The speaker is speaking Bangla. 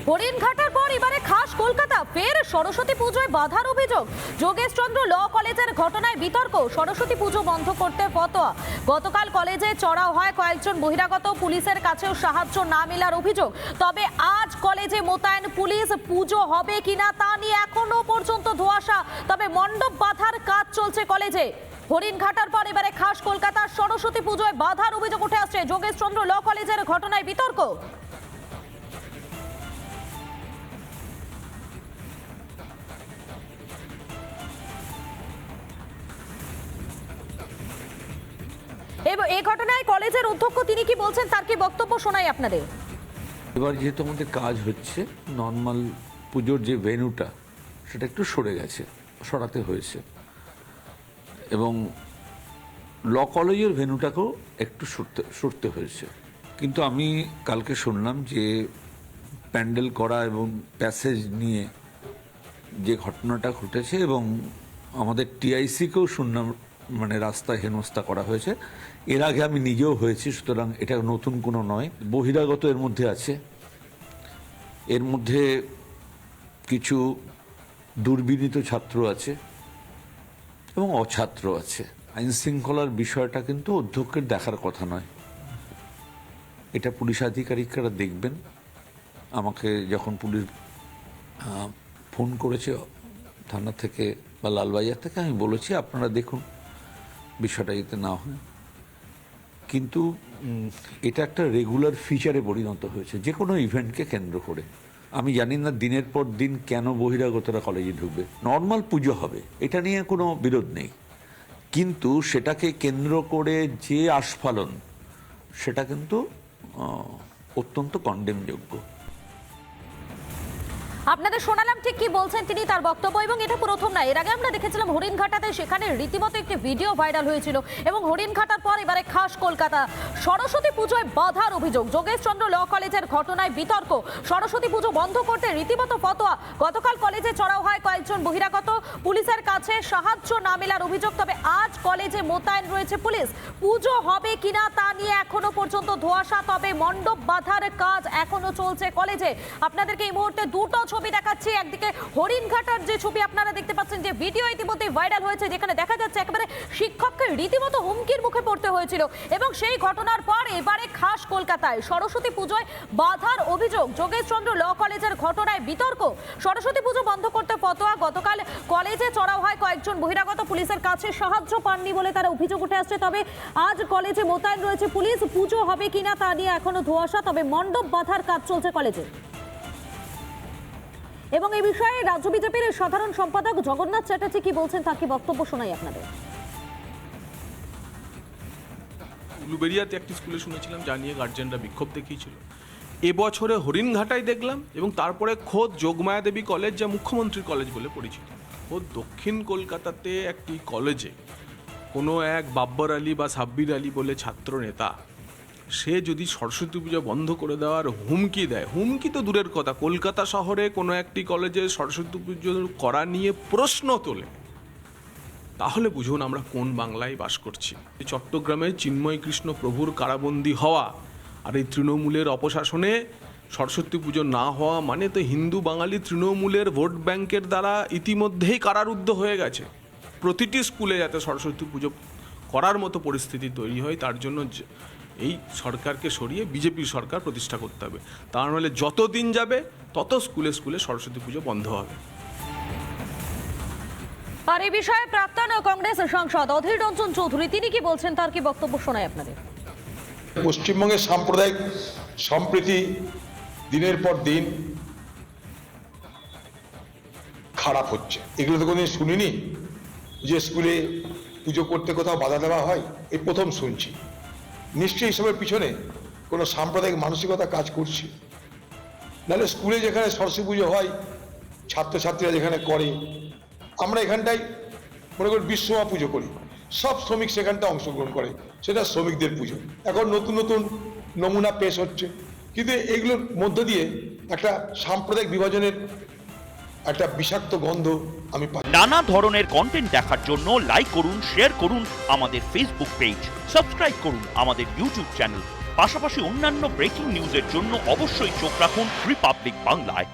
হরিণঘাটার পর এবারে খাস কলকাতা, ফের সরস্বতী পুজোয় বাধার অভিযোগ। যোগেশচন্দ্র ল কলেজের ঘটনায় বিতর্ক, সরস্বতী পুজো বন্ধ করতে ফতোয়া। গতকাল কলেজে চড়াও হয় কয়েকজন বহিরাগত, পুলিশের কাছেও সাহায্য না মেলার অভিযোগ। তবে আজ কলেজে মোতায়েন পুলিশ, পুজো হবে কিনা তা নিয়ে এখনো পর্যন্ত ধোঁয়াশা। তবে মণ্ডপ বাঁধার কাজ চলছে কলেজে। হরিণঘাটার পর এবারে খাস কলকাতার সরস্বতী পুজোয় বাধার অভিযোগ উঠে আসছে। যোগেশচন্দ্র ল কলেজের ঘটনায় বিতর্ক। এই ঘটনায় কলেজের অধ্যক্ষ তিনি কি বলছেন, তার কি বক্তব্য শোনাই আপনাদের। এবার যেহেতু আমাদের কাজ হচ্ছে, নর্মাল পুজোর যে ভেন্যুটা সেটা একটু সরাতে হয়েছে, এবং ল কলেজের ভেন্যুটাকেও একটু সরতে হয়েছে। কিন্তু আমি কালকে শুনলাম যে প্যান্ডেল করা এবং প্যাসেজ নিয়ে যে ঘটনাটা ঘটেছে, এবং আমাদের টিআইসিকেও শুনলাম মানে রাস্তায় হেনস্থা করা হয়েছে। এর আগে আমি নিজেও হয়েছি, সুতরাং এটা নতুন কোনো নয়। বহিরাগত এর মধ্যে আছে, এর মধ্যে কিছু দুর্বিনীত ছাত্র আছে এবং অছাত্র আছে। আইন শৃঙ্খলার বিষয়টা কিন্তু অধ্যক্ষের দেখার কথা নয়, এটা পুলিশ আধিকারিকরা দেখবেন। আমাকে যখন পুলিশ ফোন করেছে থানা থেকে বা লালবাজার থেকে, আমি বলেছি আপনারা দেখুন বিষয়টা যাতে না হয়। কিন্তু এটা একটা রেগুলার ফিচারে পরিণত হয়েছে যে কোনো ইভেন্টকে কেন্দ্র করে। আমি জানি না দিনের পর দিন কেন বহিরাগতরা কলেজে ঢুকবে। নর্মাল পুজো হবে, এটা নিয়ে কোনো বিরোধ নেই, কিন্তু সেটাকে কেন্দ্র করে যে আস্ফালন, সেটা কিন্তু অত্যন্ত কন্ডেমযোগ্য। আপনাদের শোনালাম ঠিক কি বলছেন তিনি, তার বক্তব্য। এবং এটা প্রথম না, এর আগে আমরা দেখেছিলাম হরিণঘাটাতে, সেখানে রীতিমতো একটি ভিডিও ভাইরাল হয়েছিল। এবং হরিণঘাটার পর এবারে খাস কলকাতা, সরস্বতী পুজোয় বাধার অভিযোগ। যোগেশচন্দ্র ল কলেজের ঘটনায় বিতর্ক, সরস্বতী পুজো বন্ধ করতে রীতিমতো ফতোয়া। গতকাল কলেজে চড়াও হয় কয়েকজন বহিরাগত, পুলিশের কাছে সাহায্য না মেলার অভিযোগ। তবে আজ কলেজে মোতায়েন রয়েছে পুলিশ, পুজো হবে কিনা তা নিয়ে এখনো পর্যন্ত ধোঁয়াশা। তবে মণ্ডপ বাঁধার কাজ এখনো চলছে কলেজে। আপনাদেরকে এই মুহূর্তে দুটো ছবি দেখাচ্ছি। একদিকে হরিণঘাটার যে ছবি আপনারা দেখতে পাচ্ছেন, যে ভিডিও ইতিমধ্যে ভাইরাল হয়েছে, যেখানে দেখা যাচ্ছে একেবারে শিক্ষককে রীতিমতো হুমকির মুখে পড়তে হয়েছিল। এবং সেই ঘটনার পর এবারে খাস কলকাতায় সরস্বতী পুজোয় বাধার অভিযোগ। যোগেশচন্দ্র ল কলেজের ঘটনায় বিতর্ক, সরস্বতী পুজো বন্ধ করতে ফতোয়া। গতকাল কলেজে চড়াও হয় কয়েকজন বহিরাগত, পুলিশের কাছে সাহায্য পাননি বলে তারা অভিযোগ উঠে আসছে। তবে আজ কলেজে মোতায়েন রয়েছে পুলিশ, পুজো হবে কিনা তা নিয়ে এখনো ধোঁয়াশা। তবে মণ্ডপ বাঁধার কাজ চলছে কলেজে। এবং এই বিষয়ে রাজ্য বিজেপির সাধারণ সম্পাদক জগন্নাথ চ্যাটার্জি কি বলছেন, তাকে বক্তব্য শোনাই আপনাদের। উলুবেড়িয়াতে একটি স্কুলে শুনেছিলাম, যা নিয়ে গার্জেনরা বিক্ষোভ দেখিয়েছিল। এবছরে হরিণঘাটায় দেখলাম, এবং তারপরে খোদ যোগমায়া দেবী কলেজ, যা মুখ্যমন্ত্রীর কলেজ বলে পরিচিত, খোদ দক্ষিণ কলকাতাতে একটি কলেজে কোনো এক বাব্বর আলী বা সাব্বির আলী বলে ছাত্র নেতা, সে যদি সরস্বতী পুজো বন্ধ করে দেওয়ার হুমকি দেয়, হুমকি তো দূরের কথা, কলকাতা শহরে কোনো একটি কলেজে সরস্বতী পুজো করা নিয়ে প্রশ্ন তোলে, তাহলে বুঝুন আমরা কোন বাংলায় বাস করছি। চট্টগ্রামে চিন্ময় কৃষ্ণ প্রভুর কারাবন্দী হওয়া আর এই তৃণমূলের অপশাসনে সরস্বতী পুজো না হওয়া মানে তো হিন্দু বাঙালি তৃণমূলের ভোট ব্যাংকের দ্বারা ইতিমধ্যেই কারারুদ্ধ হয়ে গেছে। প্রতিটি স্কুলে যাতে সরস্বতী পুজো করার মতো পরিস্থিতি তৈরি হয়, তার জন্য এই সরকারকে সরিয়ে বিজেপির সরকার প্রতিষ্ঠা করতে হবে। তা নাহলে যত দিন যাবে তত স্কুলে স্কুলে সরস্বতী পুজো বন্ধ হবে। আর এই বিষয়ে প্রাক্তন কংগ্রেস সাংসদ অধীর রঞ্জন চৌধুরী তিনি কি বলছেন, তার কি বক্তব্য শোনাই আপনাদের। পশ্চিমবঙ্গের সাম্প্রদায়িক সম্প্রীতি দিনের পর দিন খারাপ হচ্ছে। এগুলো তো কোনোদিন শুনিনি যে স্কুলে পুজো করতে কোথাও বাধা দেওয়া হয়, এই প্রথম শুনছি। নিশ্চয়ই এসবের পিছনে কোনো সাম্প্রদায়িক মানসিকতা কাজ করছে। নাহলে স্কুলে যেখানে সরস্বতী পুজো হয়, ছাত্রছাত্রীরা যেখানে করে, আমরা এখানটায় মনে করি বিশ্বমা পুজো করি, সব শ্রমিক সেখানটা অংশগ্রহণ করে, সেটা শ্রমিকদের পুজো। এখন নতুন নতুন নমুনা পেশ হচ্ছে, কিন্তু এগুলোর মধ্য দিয়ে একটা সাম্প্রদায়িক বিভাজনের একটা বিষাক্ত গন্ধ আমি পাই। নানা ধরনের কন্টেন্ট দেখার জন্য লাইক করুন, শেয়ার করুন আমাদের ফেসবুক পেজ, সাবস্ক্রাইব করুন আমাদের ইউটিউব চ্যানেল। পাশাপাশি অন্যান্য ব্রেকিং নিউজের জন্য অবশ্যই চোখ রাখুন রিপাবলিক বাংলায়।